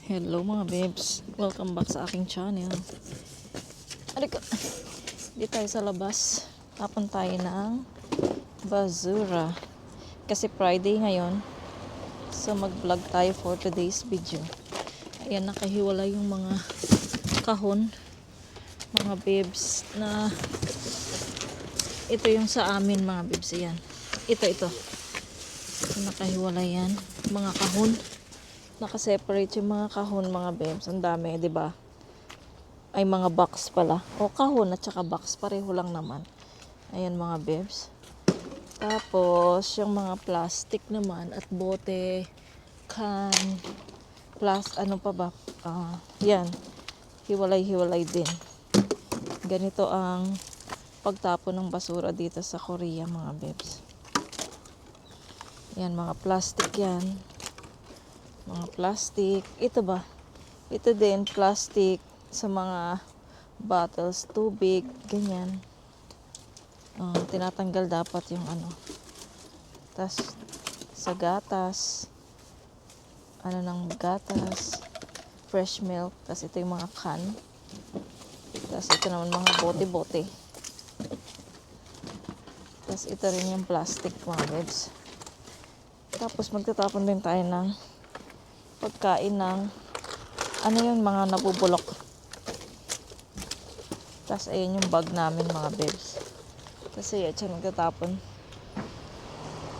Hello mga babes, welcome back sa aking channel. Alika, di tayo sa labas. Tapon tayo ng basura kasi Friday ngayon, so mag vlog tayo for today's video. Ayan, nakahiwala yung mga kahon, mga babes, na ito yung sa amin mga babes. Ayan, ito nakahiwala yan, mga kahon. Naka-separate yung mga kahon mga babes. Ang dami, 'di ba? Ay mga box pala. O kahon at saka box pareho lang naman. Ayan mga babes. Tapos yung mga plastic naman at bote, can, ano pa ba? Yan. Hiwalay-hiwalay din. Ganito ang pagtapon ng basura dito sa Korea mga babes. Yan mga plastic yan. Mga plastic, ito ba? Ito din, plastic sa mga bottles, tubig, ganyan. Tinatanggal dapat yung ano. Tas sa gatas, ng gatas, fresh milk, tas ito yung mga can. Tas ito naman mga bote-bote. Tas ito rin yung plastic mga babes. Tapos magtatapon din tayo ng pagkain ng mga nabubulok. Tapos ayun yung bag namin mga babes. Kasi Echan magtatapon.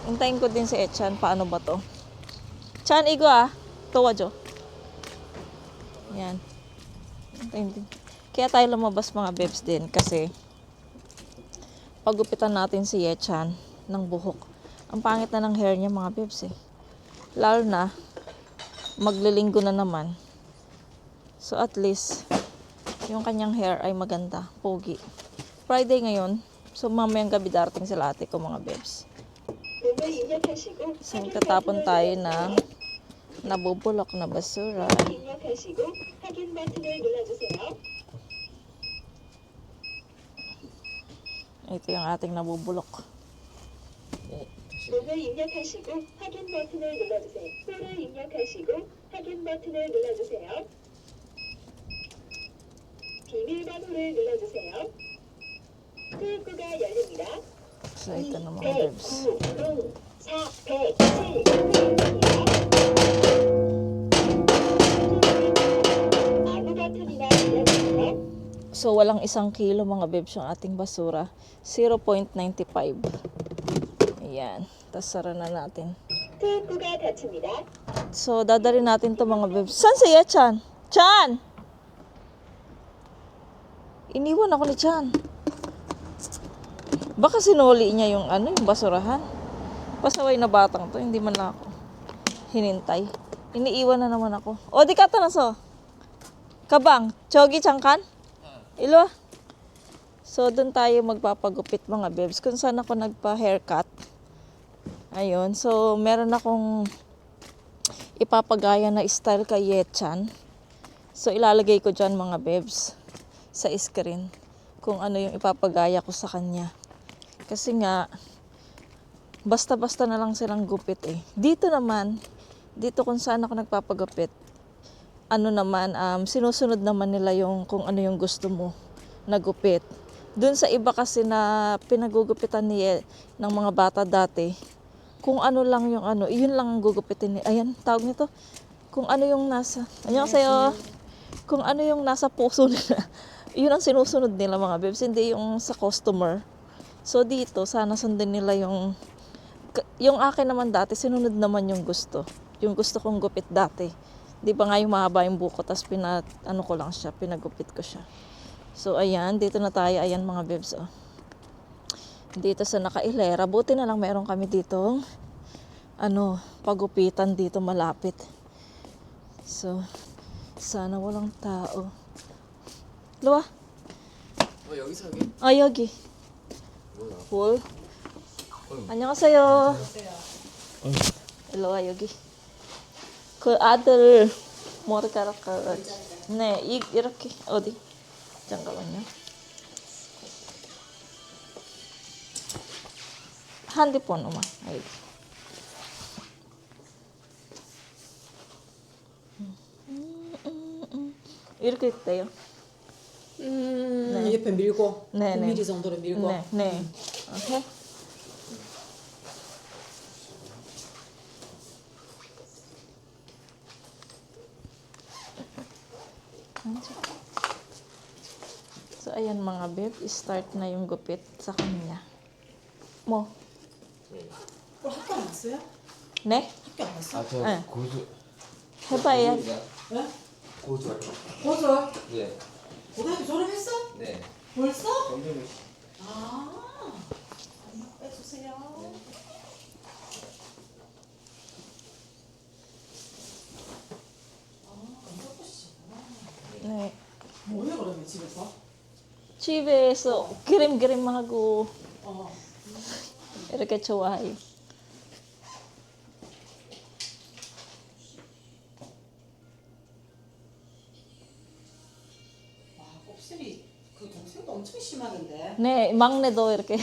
Hintayin ko din si Echan. Paano ba to? Chan, igo tuwa jo. Yan. Hintayin din. Kaya tayo lumabas mga babes din. Kasi pagupitan natin si Echan ng buhok. Ang pangit na ng hair niya mga babes Lalo na maglilinggo na naman. So at least yung kanyang hair ay maganda, pogi. Friday ngayon, so mamayang gabi darating sila ate ko mga babes. So tatapon tayo ng nabubulok na basura. Ito yung ating nabubulok. 번호를 입력하시고 확인 버튼을 눌러주세요. 번호를 입력하시고 확인 버튼을 눌러주세요. 비밀번호를 눌러주세요. 출구가 열립니다. So ito na mga babes. 407. So walang 1 kilo mga babes yung ating basura. 0.95. Ayan. Tapos sara na natin. 출구가 닫힙니다. So dadalhin natin to mga babes. Saan siya Chan? Chan! Iniwan ako ni Chan. Baka sinuli niya yung yung basurahan. Pasaway na batang to. Hindi man lang ako hinintay. Iniiwan na naman ako. O di ka to na so. Kabang, chogi changkan? Ilo. So, doon tayo magpapagupit mga bebs. Kung saan ako nagpa-haircut. Ayun. So, meron akong ipapagaya na style kay Yechan. So, ilalagay ko dyan mga bebs sa screen kung ano yung ipapagaya ko sa kanya. Kasi nga, basta-basta na lang silang gupit eh. Dito naman, dito kung saan ako nagpapagupit, ano naman, sinusunod naman nila yung kung ano yung gusto mo na gupit. Doon sa iba kasi na pinagugupitan ng mga bata dati, kung ano lang yung ano, yun lang ang gugupitin ni. Ayan, tawag nito. Kung ano yung nasa, sa'yo, kung ano yung nasa puso nila, yun ang sinusunod nila mga bebs, hindi yung sa customer. So dito, sana sundin nila yung akin naman dati, sinunod naman yung gusto. Yung gusto kong gupit dati. Di ba nga yung mahaba yung buko, tapos ko lang siya, pinagupit ko siya. So, ayan, dito na tayo. Ayan, mga bebs, oh. Dito sa nakailera. Buti na lang meron kami dito, pagupitan dito malapit. So, sana walang tao. Luwa? 여기서 하게? 여기. 뭐야? 뭘? 안녕하세요. 일로 와, 여기. 그 아들 머리카락 네, 이렇게 어디? 잠깐만요. 핸드폰으로만. 여기. 이렇게 돼요. 네. 옆에 밀고 네, 9mm 네. 정도로 밀고 네, 네. 오케이. So, ayan mga babe, start na yung gupit sa kanya. Mo? 학교 안 갔어요? 네? 학교 안 갔어? 아저 네. 고수 해봐야. 네? 고수 고졸? 네. 고등학교 졸업했어? 네. 벌써? 점점 아 빼주세요 네. 뭐해 그러면 집에서? 집에서 그림하고 어 이렇게 좋아해요. 와, 곱슬이 그 동생도 엄청 심하던데 네, 막내도 이렇게.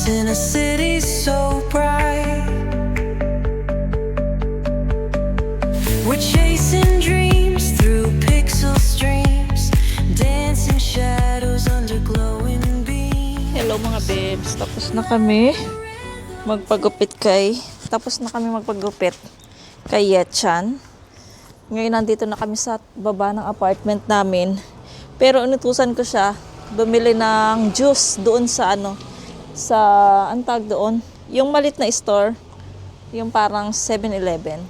in a city so bright. We're chasing dreams through pixel streams, dancing shadows under glowing beams. Hello mga babes, tapos na kami magpagupit kay Yetchan. Ngayon nandito na kami sa baba ng apartment namin. Pero inutusan ko siya bumili ng juice doon sa antag doon, yung malit na store, yung parang 7-Eleven.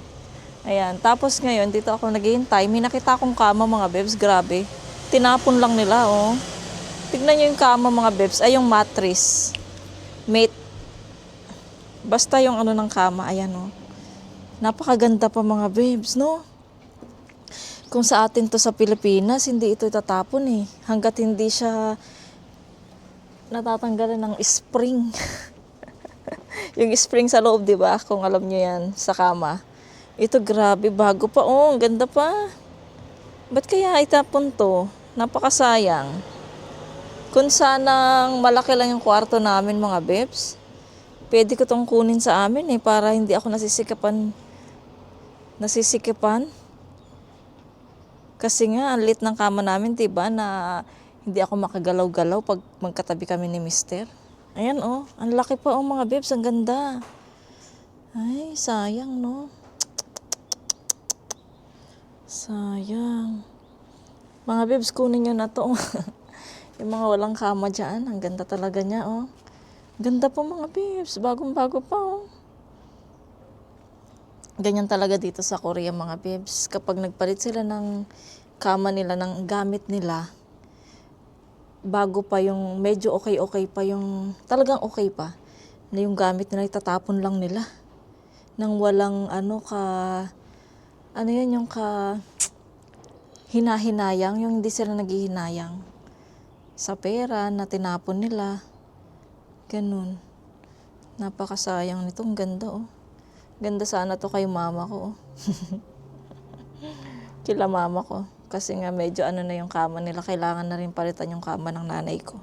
Ayan, tapos ngayon dito ako naghihintay. May nakita akong kama mga babes, grabe. Tinapon lang nila, oh. Tignan niyo yung kama mga babes, ay yung mattress. Mate. Basta yung ng kama, ayan, oh. Napakaganda pa mga babes, no? Kung sa atin to sa Pilipinas, hindi ito itatapon eh. Hanggat hindi siya natatanggalan ng spring. Yung spring sa loob, di ba? Kung alam nyo yan, sa kama. Ito grabe, bago pa. Oh, ang ganda pa. Ba't kaya itapon to? Napakasayang. Kung sanang malaki lang yung kwarto namin mga babes, pwede ko tong kunin sa amin eh, para hindi ako nasisikapan. Kasi nga, ang lit ng kama namin, diba, na hindi ako makagalaw-galaw pag magkatabi kami ni mister. Ayan, oh. Ang laki pa, oh, mga babes. Ang ganda. Ay, sayang, no? Sayang. Mga babes, kunin nyo na to. Yung mga walang kama dyan. Ang ganda talaga niya, oh. Ganda po, mga babes. Bagong-bago pa, oh. Ganyan talaga dito sa Korea mga babes. Kapag nagpalit sila ng kama nila, ng gamit nila, bago pa yung medyo okay pa yung, talagang okay pa, na yung gamit nila itatapon lang nila. Nang walang yung hinahinayang, yung hindi sila naghihinayang sa pera na tinapon nila. Ganun. Napakasayang nito. Ang ganda, oh. Ganda sana to kay mama ko. Kila mama ko. Kasi nga medyo na yung kama nila. Kailangan na rin palitan yung kama ng nanay ko.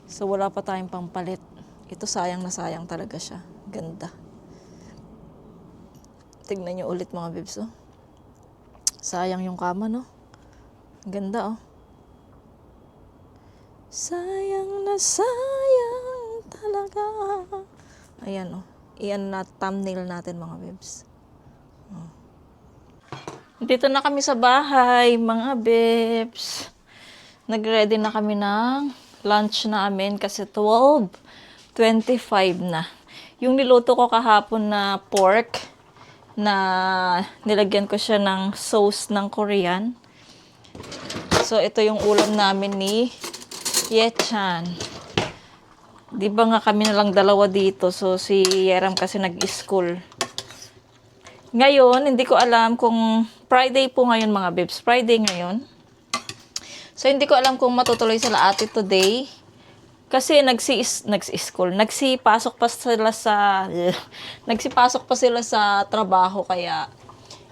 So wala pa tayong pampalit. Ito sayang na sayang talaga siya. Ganda. Tignan nyo ulit mga babes, oh. Sayang yung kama, no? Ganda, oh. Sayang na sayang talaga. Ayan, oh. Iyan na thumbnail natin mga babes. Oh. Dito na kami sa bahay mga babes. Nagready na kami ng lunch namin kasi 12:25 na. Yung niluto ko kahapon na pork na nilagyan ko siya ng sauce ng Korean. So ito yung ulam namin ni Yetchan. Di ba nga kami na lang dalawa dito, so si Yeram kasi nag-school. Ngayon, hindi ko alam kung Friday po ngayon mga babes. Friday ngayon. So hindi ko alam kung matutuloy sila ate today. Kasi nagsipasok pa sila sa trabaho, kaya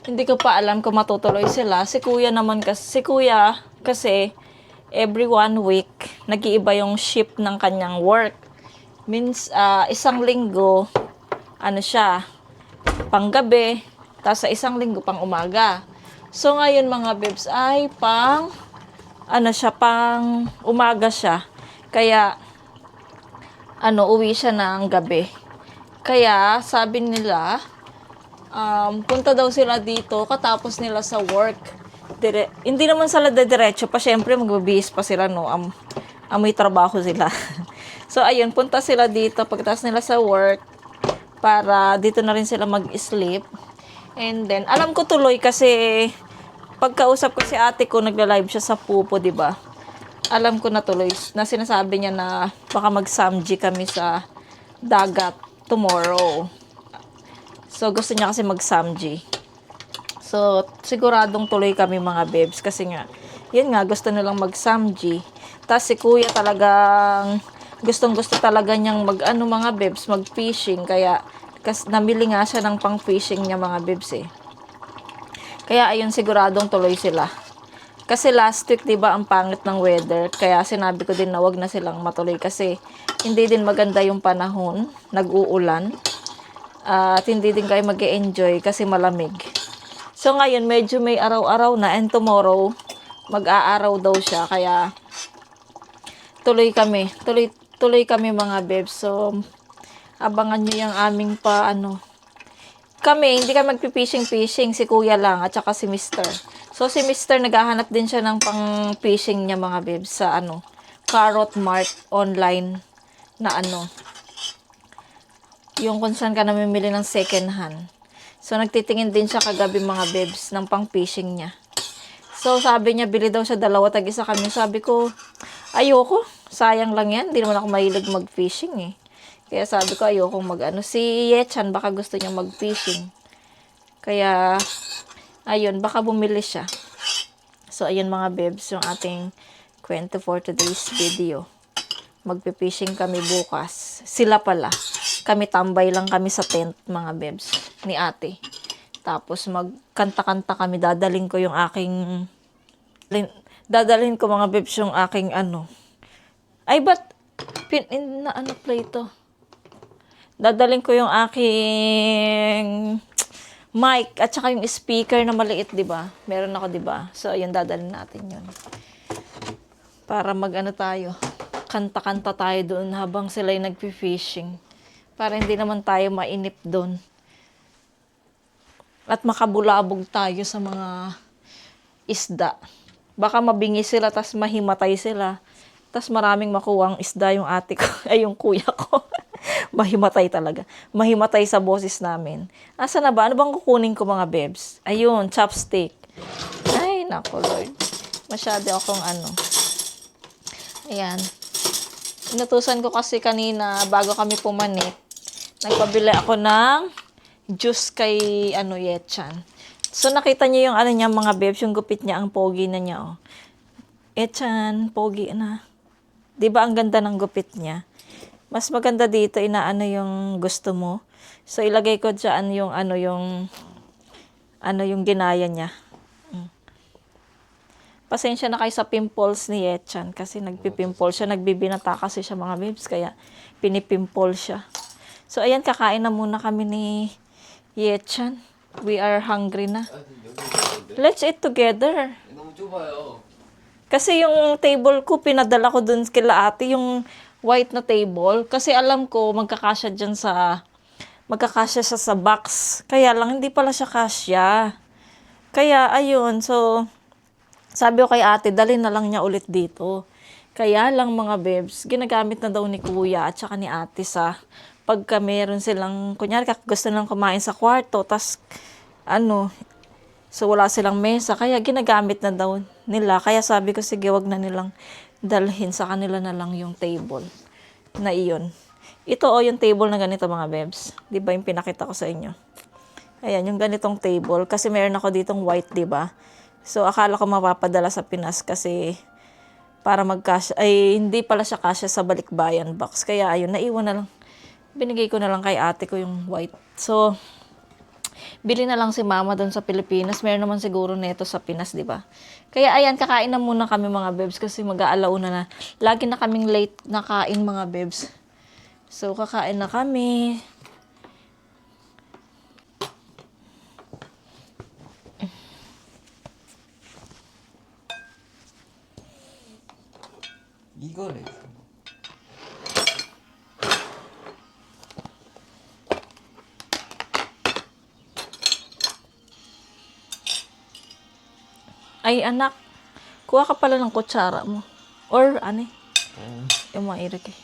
hindi ko pa alam kung matutuloy sila. Si kuya kasi every 1 week nag-iiba yung shift ng kanyang work. Means, isang linggo, siya, panggabi, tapos sa isang linggo, pang umaga. So, ngayon mga babes, ay pang umaga siya. Kaya, uwi siya ng gabi. Kaya, sabi nila, punta daw sila dito, katapos nila sa work. Hindi naman sila diretso pa, syempre, magbibihis pa sila, no? May trabaho sila. So, ayun, punta sila dito pagkatapos nila sa work para dito na rin sila mag-sleep. And then, alam ko tuloy kasi pagkausap ko si ate ko, nagla-live siya sa Pupo, di ba? Alam ko na tuloy na sinasabi niya na baka mag-samji kami sa dagat tomorrow. So, gusto niya kasi mag-samji. So, siguradong tuloy kami mga babes kasi nga, yun nga, gusto nilang mag-samji. Tapos si kuya talagang gustong-gusto talaga niyang mga babes, mag-fishing. Kaya, namili nga siya ng pang-fishing niya mga babes eh. Kaya, ayun, siguradong tuloy sila. Kasi last week, di ba, ang pangit ng weather. Kaya sinabi ko din na wag na silang matuloy kasi hindi din maganda yung panahon. Nag-uulan. At hindi din kayo mag-enjoy kasi malamig. So ngayon, medyo may araw-araw na and tomorrow, mag-aaraw daw siya. Kaya tuloy kami. Tuloy kami mga bebs. So, abangan nyo yung aming kami, hindi kami magpipishing-fishing. Si kuya lang at saka si mister. So, si mister naghahanap din siya ng pang-fishing niya mga bebs sa Carrot Mart online na yung kung saan ka namimili ng second hand. So, nagtitingin din siya kagabi mga bebs ng pang-fishing niya. So, sabi niya, bili daw siya 2, tag-isa kami. Sabi ko, ayoko. Sayang lang yan. Hindi naman ako mahilig mag-fishing eh. Kaya sabi ko, ayoko si Yechan, baka gusto niya mag-fishing. Kaya, ayun, baka bumili siya. So, ayun mga bebs, yung ating kwento for today's video. Magpipishing kami bukas. Sila pala. Kami tambay lang kami sa tent, mga bebs, ni ate. Tapos, magkanta-kanta kami. Dadalhin ko mga bebs yung aking Ay, ba't play ito? Dadalhin ko yung aking mic at saka yung speaker na maliit, di ba? Meron ako, di ba? So, ayun, dadalhin natin yun. Para tayo. Kanta-kanta tayo doon habang sila'y nagpi-fishing. Para hindi naman tayo mainip doon. At makabulabog tayo sa mga isda. Baka mabingi sila, tas mahimatay sila. Tas maraming makuwang isda yung ate ko, ay yung kuya ko. Mahimatay talaga. Mahimatay sa boses namin. Asa na ba? Ano bang kukunin ko mga bebs? Ayun, chopstick. Ay, nako Lord. Masyado akong Ayan. Inutusan ko kasi kanina, bago kami pumanit, nagpabili ako ng juice kay Yechan. So, nakita niyo yung niya mga bebs, yung gupit niya, ang pogi na niya, oh. Yechan, pogi na. Diba ang ganda ng gupit niya? Mas maganda dito, yung gusto mo. So, ilagay ko dyan yung yung ginaya niya. Pasensya na kayo sa pimples ni Yechan kasi nagpipimple siya, nagbibinata kasi siya mga babes, kaya pinipimple siya. So, ayan, kakain na muna kami ni Yechan. We are hungry na. Let's eat together. 너무 좁아요. Kasi yung table ko, pinadala ko dun kila ate, yung white na table. Kasi alam ko, magkakasya siya sa box. Kaya lang, hindi pala siya kasya. Kaya, ayun. So, sabi ko kay ate, dali na lang niya ulit dito. Kaya lang mga bebs, ginagamit na daw ni kuya at saka ni ate sa pagka meron silang, kunyari, gusto nilang kumain sa kwarto, tas, so wala silang mesa. Kaya ginagamit na daw nila. Kaya sabi ko, sige, wag na nilang dalhin, sa kanila na lang yung table na iyon. Ito yung table na ganito mga bebs. Di ba yung pinakita ko sa inyo? Ayan, yung ganitong table. Kasi meron ako ditong white, di ba? So, akala ko mapapadala sa Pinas kasi para magkasya, ay hindi pala siya kasya sa balikbayan box. Kaya ayun, naiwan na lang. Binigay ko na lang kay ate ko yung white. So, bili na lang si mama doon sa Pilipinas. Meron naman siguro neto sa Pinas, di ba? Kaya ayan, kakain na muna kami mga bebs kasi mag-aalauna na. Lagi na kaming late na kain mga bebs. So, kakain na kami. 이거래. Ay, anak, kuha ka pala ng kutsara mo. Or, yung mga irik eh.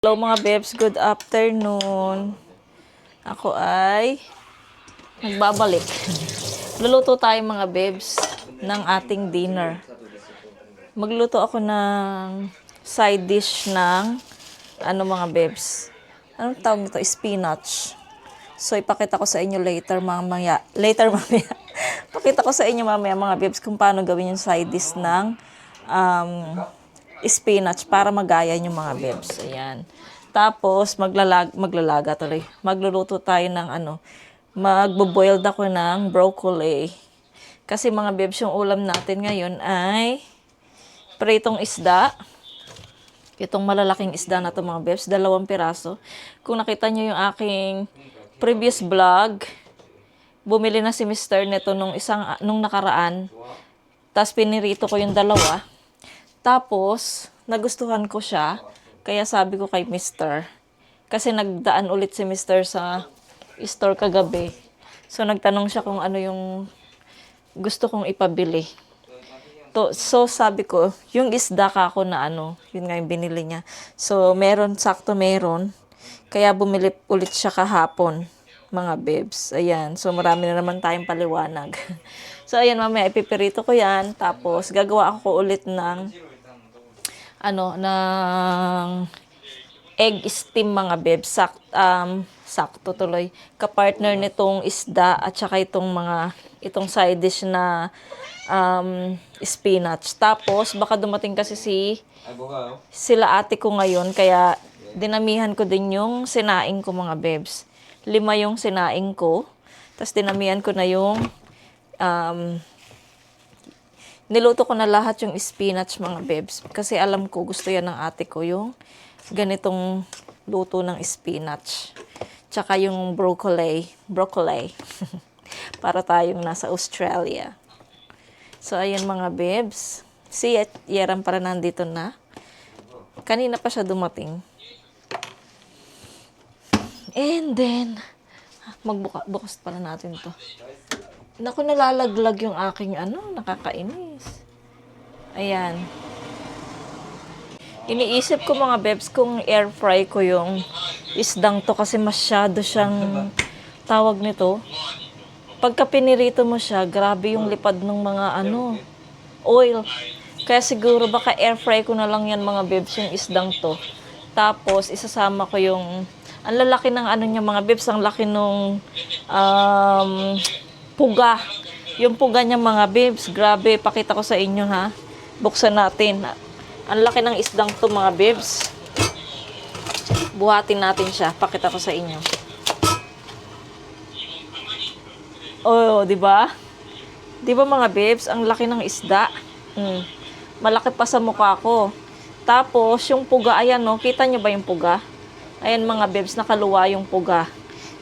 Hello mga bebs, good afternoon. Ako ay nagbabalik. Luluto tayo mga bebs ng ating dinner. Magluto ako ng side dish ng mga bebs. Anong tawag nito? Spinach. So, ipakita ko sa inyo later mamaya. Pakita ko sa inyo mamaya mga bebs kung paano gawin yung side dish ng spinach para magaya yung mga bebs. Ayan. Tapos, maglalaga tuloy. Magluluto tayo ng magbo-boiled ako ng broccoli. Kasi mga bebs, yung ulam natin ngayon ay pritong isda. Itong malalaking isda na to mga bebs, 2 piraso. Kung nakita nyo yung aking previous vlog, bumili na si Mr. neto nung nakaraan. Tapos pinirito ko yung 2. Tapos, nagustuhan ko siya. Kaya sabi ko kay Mr. Kasi nagdaan ulit si Mr. sa store kagabi. So, nagtanong siya kung ano yung gusto kong ipabili. So, sabi ko, yung isda ka ako na yun nga yung binili niya. So, sakto meron. Kaya bumili ulit siya kahapon, mga bebs. Ayan. So, marami na naman tayong paliwanag. So, ayan, mamaya, ipipirito ko yan. Tapos, gagawa ako ulit ng egg steam, mga bebs. Sakto tuloy. Kapartner nitong isda at saka itong side dish na spinach. Tapos, baka dumating kasi sila ate ko ngayon, kaya dinamihan ko din yung sinaing ko, mga bebs. 5 yung sinaing ko. Tapos, dinamihan ko na yung niluto ko na lahat yung spinach, mga bebs. Kasi alam ko, gusto yan ng ate ko, yung ganitong luto ng spinach. Tsaka yung broccoli. Para tayong nasa Australia. So, ayan mga bebs. Si Yeram para nandito na. Kanina pa siya dumating. And then, bukas pala natin to. Naku, nalalaglag yung aking nakakainis. Ayan. Iniisip ko, mga bebs, kung air fry ko yung isdang to kasi masyado siyang tawag nito. Pagka pinirito mo siya, grabe yung lipad ng mga oil. Kaya siguro baka air fry ko na lang yan, mga bebs, yung isdang to. Tapos isasama ko yung ang lalaki ng niya, mga bebs, ang laki nung puga. Yung puga niya, mga bebs, grabe, pakita ko sa inyo, ha. Buksan natin. Ang laki ng isdang to, mga bebs. Buhatin natin siya. Pakita ko sa inyo. Oh, di ba? Di ba, mga bebs, ang laki ng isda. Malaki pa sa mukha ko. Tapos, yung puga, ayan, no? Kita nyo ba yung puga? Ayan, mga bebs, nakaluwa yung puga.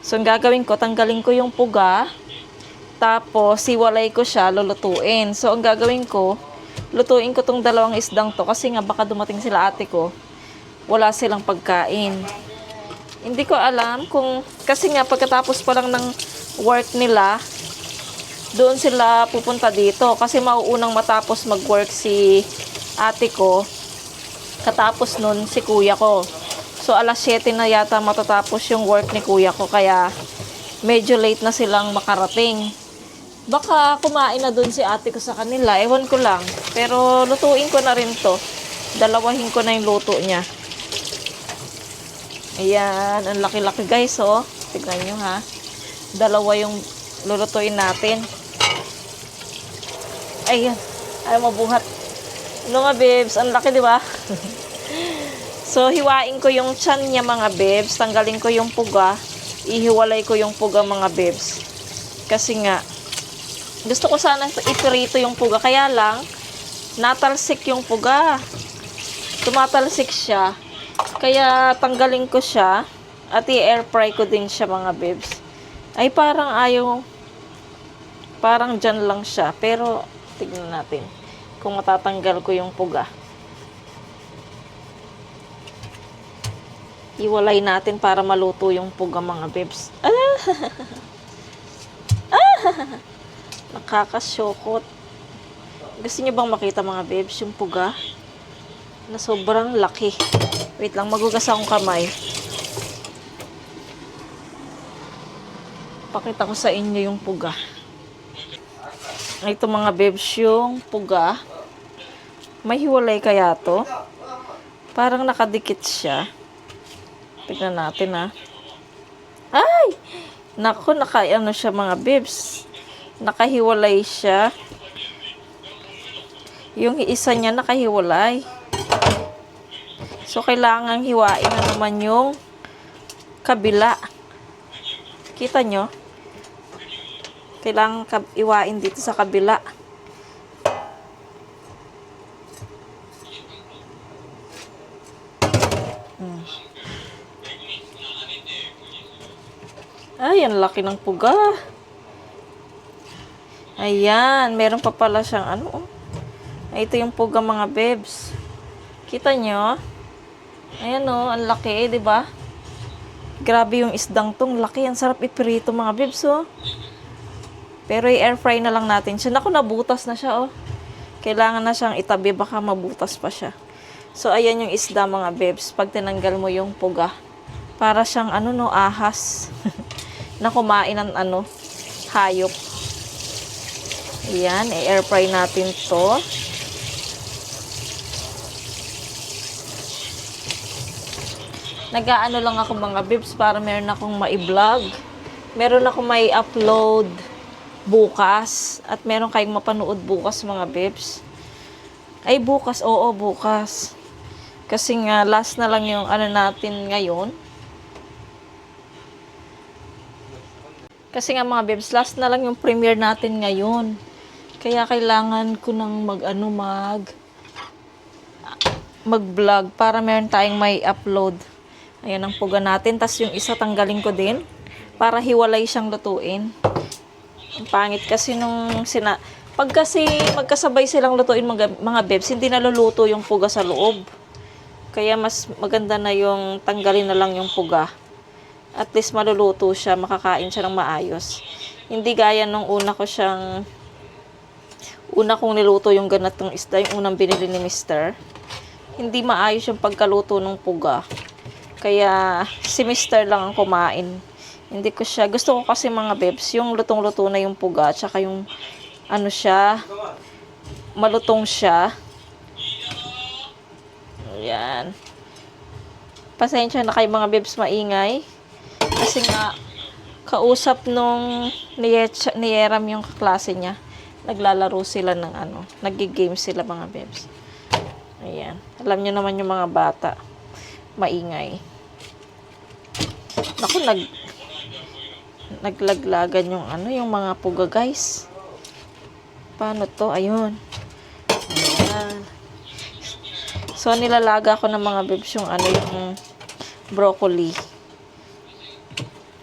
So, ang gagawin ko, tanggalin ko yung puga. Tapos, siwalay ko siya, lulutuin. So, ang gagawin ko, lutuin ko tong 2 isdang to. Kasi nga, baka dumating sila ate ko. Wala silang pagkain. Hindi ko alam kung, kasi nga, pagkatapos pa lang ng work nila, doon sila pupunta dito. Kasi mauunang matapos mag-work si ate ko. Katapos nun, si kuya ko. So, alas 7 na yata matatapos yung work ni kuya ko. Kaya, medyo late na silang makarating. Baka kumain na dun si ate ko sa kanila. Ewan ko lang. Pero, lutuin ko na rin to. Dalawahin ko na yung luto niya. Ayan. Ang laki-laki, guys, oh. Tignan nyo, ha. 2 yung lulutuin natin. Ayan. Ay, mabuhat. Mga bebs. Ang laki, di ba? So, hiwain ko yung tiyan niya, mga bebs. Tanggalin ko yung puga. Ihiwalay ko yung puga, mga bebs. Kasi nga, gusto ko sana ipirito yung puga. Kaya lang, natalsik yung puga. Tumatalsik siya. Kaya, tanggalin ko siya. At i-air fry ko din siya, mga bebs. Ay, parang ayaw. Parang dyan lang siya. Pero, tignan natin. Kung matatanggal ko yung puga. Iwalay natin para maluto yung puga, mga bebs. Nakakasyokot. Gusto niyo bang makita, mga bebs, yung puga? Na sobrang laki. Wait lang, magugas akong kamay. Pakita ko sa inyo yung puga. Ito, mga bebs, yung puga. May hiwalay kaya to? Parang nakadikit siya. Tignan natin, ha. Ay! Naku, naka-ano siya, mga bebs. Nakahiwalay siya. Yung isa niya nakahiwalay. So, kailangan hiwain na naman yung kabila. Kita nyo? Kailangan iwain dito sa kabila. Ay, ang laki ng puga. Ayan, meron pa pala siyang ano. Ay, ito yung puga mga bebs. Kita nyo? Ayan o, ang laki, di ba? Grabe yung isdang tong laki. Ang sarap iprito mga bebs oh. Pero i-air fry na lang natin siya. Naku, nabutas na siya oh. Kailangan na siyang itabi, baka mabutas pa siya. So, ayan yung isda mga bebs. Pag tinanggal mo yung puga. Para siyang ano no, ahas. Na kumain ng ano, hayop. Ayan, i-air fry natin to. Nag-aano lang ako mga bibs para meron akong mai-vlog. Meron akong may upload bukas. At meron kayong mapanood bukas mga bibs. Ay bukas, oo bukas. Kasi nga last na lang yung ano natin ngayon. Kasi nga mga bebs, last na lang yung premiere natin ngayon. Kaya kailangan ko nang mag-vlog para meron tayong may upload. Ayan ang puga natin. Tapos yung isa tanggalin ko din para hiwalay siyang lutuin. Ang pangit kasi pag kasi magkasabay silang lutuin mga bebs, hindi naluluto yung puga sa loob. Kaya mas maganda na yung tanggalin na lang yung puga. At least maluluto siya, makakain siya ng maayos. Hindi gaya nung una kong niluto yung ganatong isda, yung unang binili ni Mr. Hindi maayos yung pagkaluto ng puga. Kaya si Mr. lang ang kumain. Hindi ko siya, gusto ko kasi mga bebs, yung lutong-luto na yung puga, tsaka yung ano siya, malutong siya. Ayan. Pasensya na kayo mga bebs, maingay. Kasi nga, kausap nung ni Yeram yung kaklase niya. Naglalaro sila ng ano. Nag-game sila mga bebs. Ayan. Alam nyo naman yung mga bata. Maingay. Naku, naglaglagan yung ano, yung mga puga guys. Paano to? Ayun. Ayan. So, nilalaga ko ng mga bebs yung ano, yung broccoli.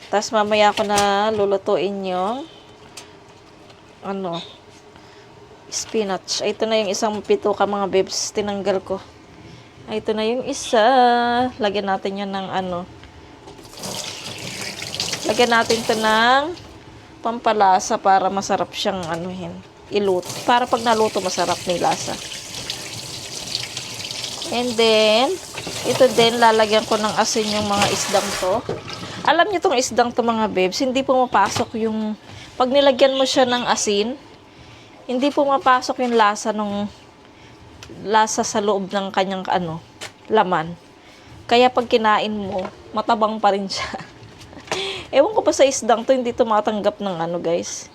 Tapos mamaya ko na lulutuin yung ano, spinach. Ito na yung isang pituka mga bebs. Tinanggal ko. Ito na yung isa. Lagyan natin yan ng ano. Lagyan natin ito ng pampalasa para masarap siyang anuhin. Iluto. Para pag naluto masarap may lasa. And then, ito din lalagyan ko ng asin yung mga isdang to. Alam niyo tong isdang to mga bebs, hindi pumapasok yung, pag nilagyan mo siya ng asin, hindi pumapasok yung lasa sa loob ng kanyang ano, laman. Kaya pag kinain mo, matabang pa rin siya. Ewan ko pa sa isdang to, hindi tumatanggap ng ano guys.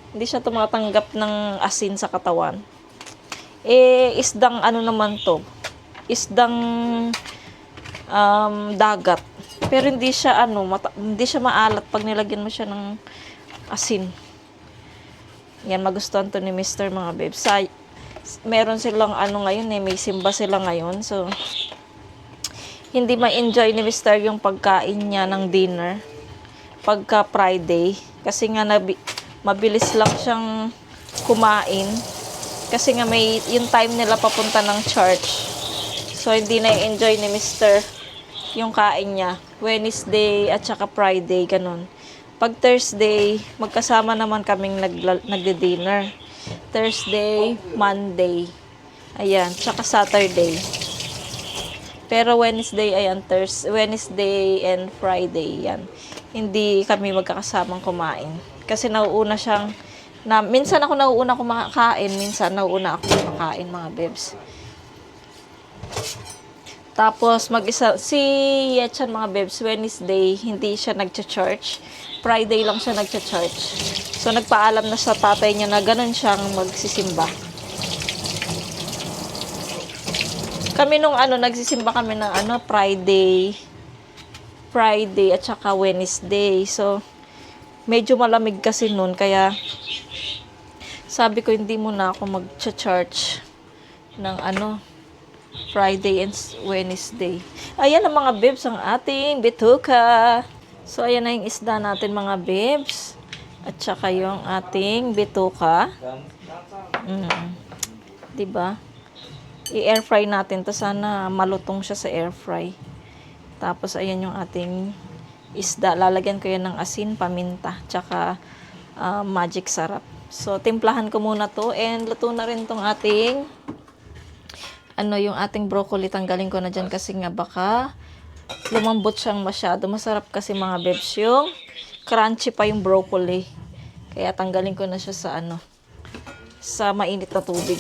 Hindi siya tumatanggap ng asin sa katawan. Isdang ano naman to, isdang dagat. Pero hindi siya hindi siya maalat pag nilagyan mo siya ng asin. Yan, magustuhan to ni Mr. mga bebs. Meron silang ano ngayon may simba sila ngayon. So, hindi ma-enjoy ni Mr. yung pagkain niya ng dinner pagka Friday. Kasi nga mabilis lang siyang kumain. Kasi nga may yung time nila papunta ng church. So, hindi na-enjoy ni Mr. yung kain niya. Wednesday at saka Friday, ganun. Pag Thursday, magkasama naman kaming nagde-dinner. Thursday, Monday. Ayan, tsaka Saturday. Pero Wednesday, ayan, Wednesday and Friday, yan. Hindi kami magkakasamang kumain. Kasi nauuna siyang, minsan ako nauuna kumakain, minsan nauuna ako kumakain, mga bebs. Tapos, si Yechan mga bebs, Wednesday, hindi siya nagcha-church. Friday lang siya nagcha-church. So, nagpaalam na sa tatay niya na ganun siyang magsisimba. Kami nung nagsisimba kami ng Friday at saka Wednesday. So, medyo malamig kasi noon, kaya sabi ko hindi muna ako mag-charge ng Friday and Wednesday. Ayan ang mga bebs, ang ating bituka. So, ayan na yung isda natin mga bebs. At saka yung ating bituka. Diba? I-air fry natin to. Sana malutong siya sa air fry. Tapos, ayan yung ating isda. Lalagyan ko yan ng asin, paminta, tsaka magic sarap. So, timplahan ko muna to. And, luto na rin tong ating yung ating broccoli. Tanggalin ko na dyan kasi nga baka lumambot siyang masyado. Masarap kasi mga bebs yung crunchy pa yung broccoli. Kaya tanggalin ko na siya sa sa mainit na tubig.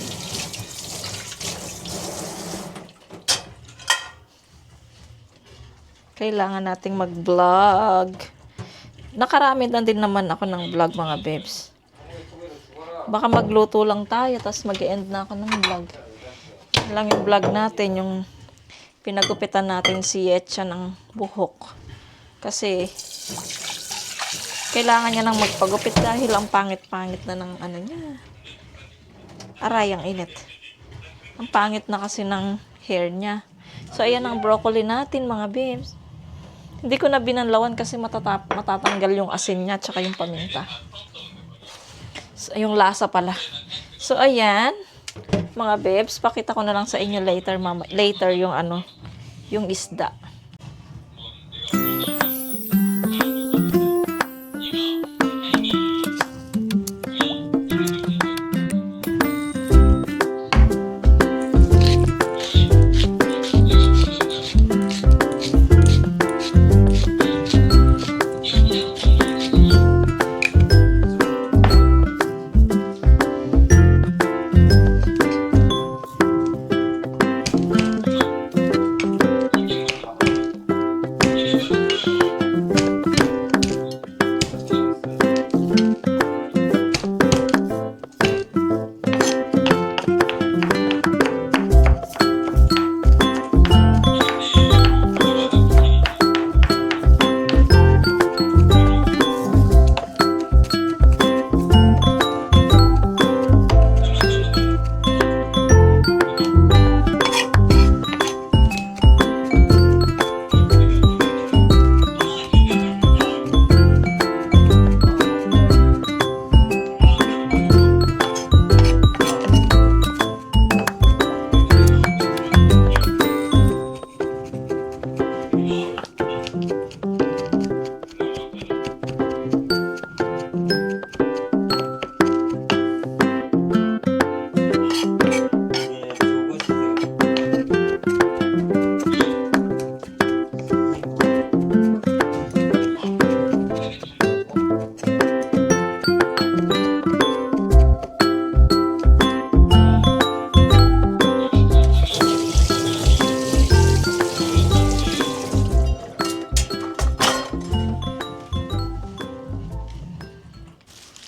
Kailangan nating mag-vlog. Nakarami na din naman ako ng vlog mga bebs. Baka magluto lang tayo, tapos mag-end na ako ng vlog. Lang yung vlog natin, yung pinagupitan natin si Yetcha ng buhok. Kasi, kailangan niya nang magpagupit dahil ang pangit-pangit na ng niya. Aray, ang init. Ang pangit na kasi ng hair niya. So, ayan ang broccoli natin, mga babes. Hindi ko na binanlawan kasi matatanggal yung asin niya at saka yung paminta. So, yung lasa pala. So, ayan. Mga babes, pakita ko na lang sa inyo later, later yung yung isda.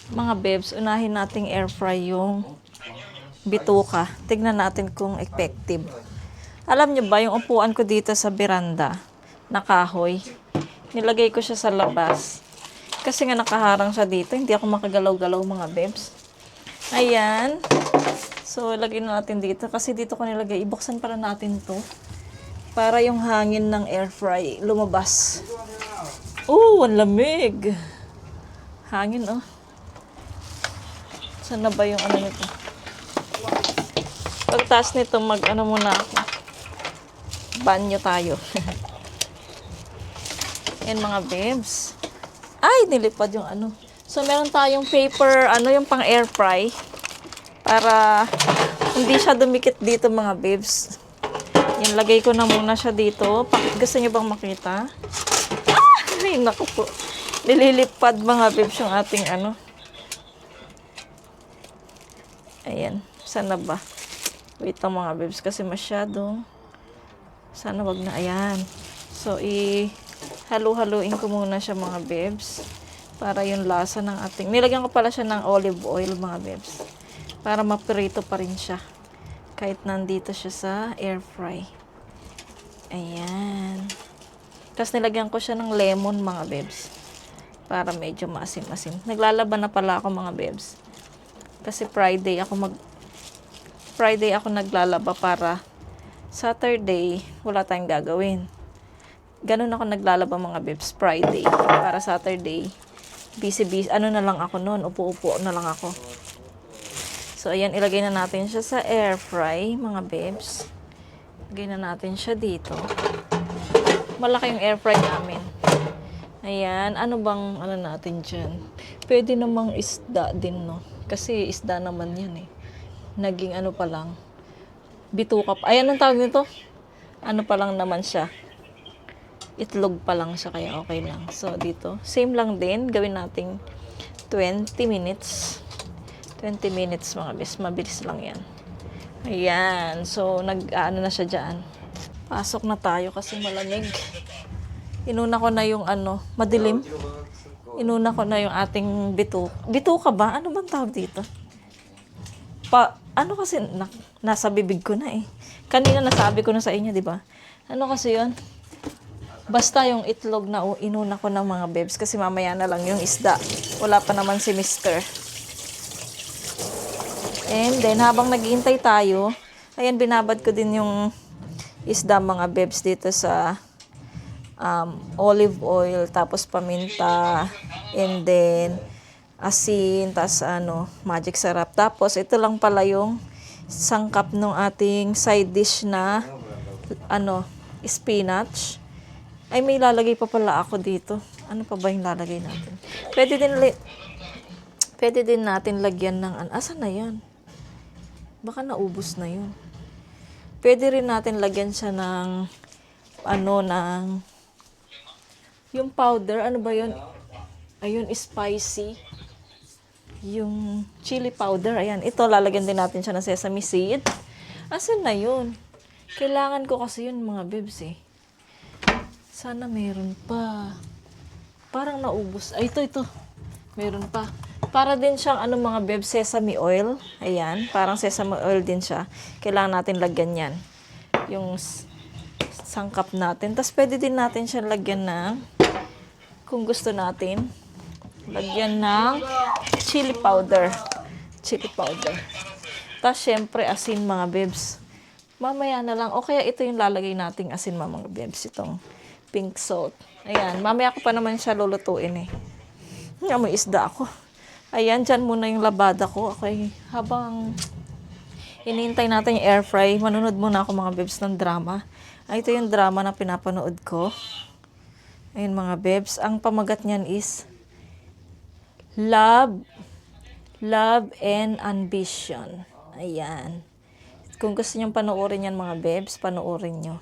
Mga bebs, unahin nating air fry yung bituka. Tignan natin kung effective. Alam nyo ba, yung upuan ko dito sa beranda, na kahoy, nilagay ko siya sa labas. Kasi nga nakaharang siya dito, hindi ako makagalaw-galaw mga bebs. Ayan. So, ilagay na natin dito. Kasi dito ko nilagay. Ibuksan para natin to. Para yung hangin ng air fry lumabas. Oh, ang lamig. Hangin, oh. Saan na ba yung nito? Pagtaas nito, muna ako. Banyo tayo. Yan mga babes. Ay, nilipad yung So, meron tayong paper, yung pang air fry. Para hindi siya dumikit dito mga babes. Yan, lagay ko na muna siya dito. Gusto niyo bang makita? Ay, naku po. Nililipad mga babes yung ating Ayan. Sana ba? Wait lang mga babes kasi masyadong. Sana wag na. Ayan. So, halu-haluin ko muna siya mga babes. Para yung lasa ng ating. Nilagyan ko pala siya ng olive oil mga babes. Para maprito pa rin siya. Kahit nandito siya sa air fry. Ayan. Tapos nilagyan ko siya ng lemon mga bebs. Para medyo maasim-asim. Naglalaban na pala ako mga bebs. Kasi Friday ako naglalaba para Saturday wala tayong gagawin. Ganun ako naglalaba mga bebs. Friday. Para Saturday busy. Ano na lang ako noon. Upo-upo na lang ako. So, ayan. Ilagay na natin siya sa air fry mga bebs. Ilagay na natin siya dito. Malaki yung air fry namin. Ayan. Ano bang ano natin dyan? Pwede namang isda din, no? Kasi isda naman yan, eh. Naging ano pa lang. Bituka pa. Ayan ang tawag nito. Ano pa lang naman siya. Itlog pa lang siya, kaya okay lang. So, dito. Same lang din. Gawin nating 20 minutes. 20 minutes mga bes. Mabilis lang yan. Ayan. So, nag-ano na siya dyan. Pasok na tayo kasi malamig. Inuna ko na yung ano, madilim. Inuna ko na yung ating bituka. Bituka ba? Ano bang tawag dito? Ano kasi, nasa bibig ko na eh. Kanina nasabi ko na sa inyo, di ba? Ano kasi yun? Basta yung itlog na inuna ko ng mga bebs kasi mamaya na lang yung isda. Wala pa naman si Mr. And then, habang naghihintay tayo, ayan, binabad ko din yung isda mga bebs dito sa olive oil, tapos paminta, and then asin, tas magic sarap. Tapos ito lang pala yung sangkap ng ating side dish na spinach. Ay, may lalagay pa pala ako dito. Ano pa ba yung lalagay natin? Pwede din natin lagyan ng asan na yan? Baka naubos na yun. Pwede rin natin lagyan siya ng yung powder, ano ba yun? Ayun, spicy. Yung chili powder, ayan. Ito, lalagyan din natin siya ng sesame seed. Asan na yun? Kailangan ko kasi yun, mga bebs, eh. Sana meron pa. Parang naubos. Ay, ito. Meron pa. Para din siyang, mga bebs, sesame oil. Ayan, parang sesame oil din siya. Kailangan natin lagyan yan. Yung sangkap natin. Tapos, pwede din natin siya lagyan ng, kung gusto natin, lagyan ng chili powder. Chili powder. Tapos, syempre, asin mga bebs. Mamaya na lang. O kaya ito yung lalagay nating asin mga bebs. Itong pink salt. Ayan. Mamaya ko pa naman siya lulutuin eh. May isda ako. Ayan. Dyan muna yung labada ko. Okay. Habang hinihintay natin yung air fry, manunod muna ako mga bebs ng drama. Ay, ito yung drama na pinapanood ko. Ayun mga bebs. Ang pamagat niyan is Love and Ambition. Ayan. Kung gusto nyo panoorin yan mga bebs, panoorin nyo.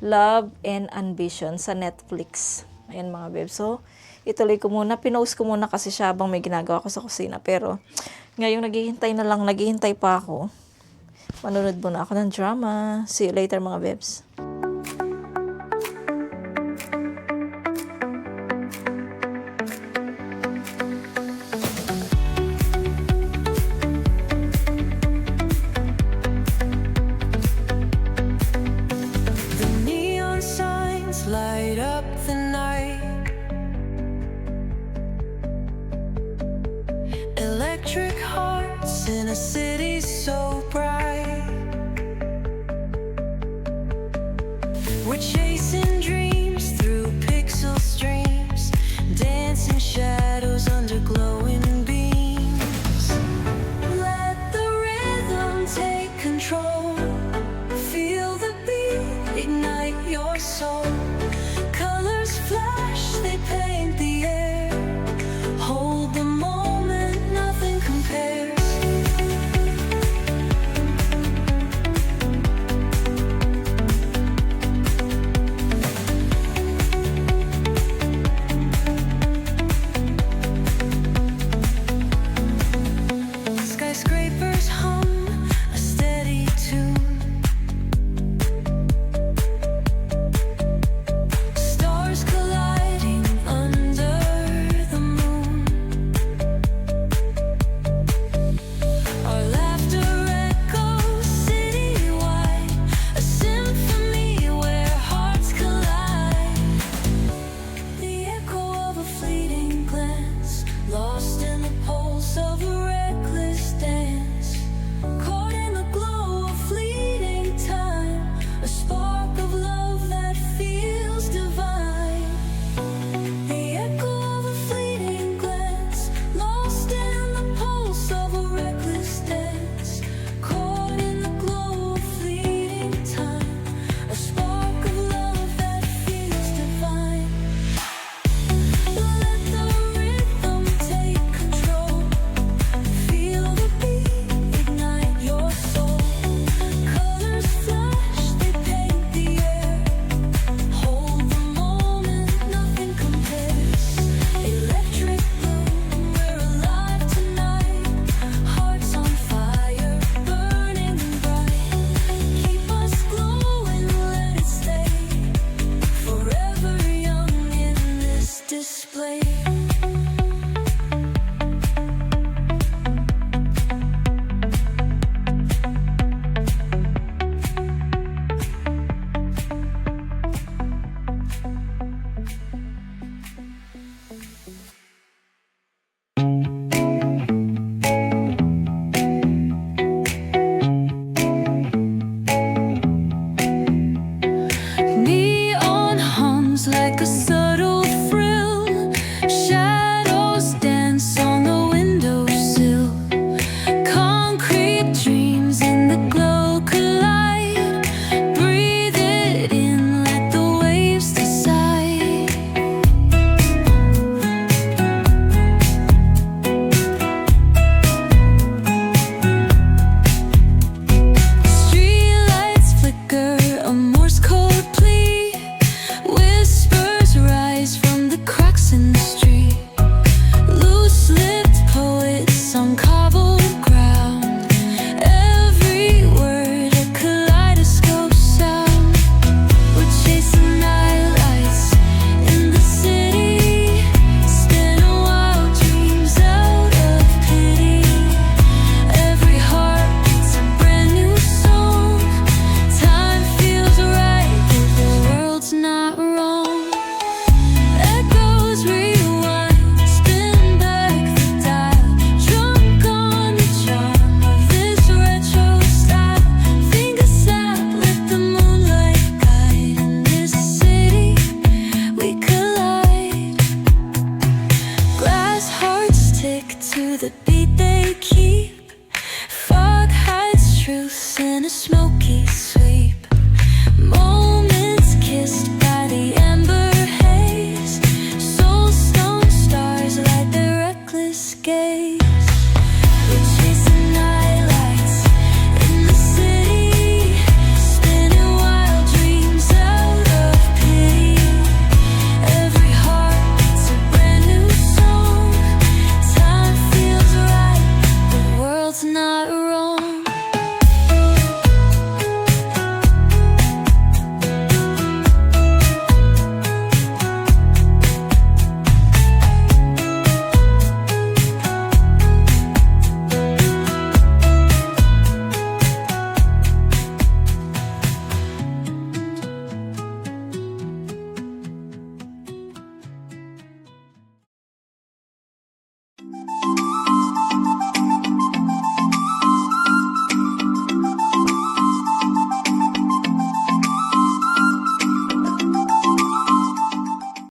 Love and Ambition sa Netflix. Ayan mga bebs. So, ituloy ko muna. Pinost ko muna kasi siya habang may ginagawa ko sa kusina. Pero, ngayong naghihintay pa ako. Manunod muna ako ng drama. See you later mga bebs. The neon signs light up the night. Electric hearts in a city so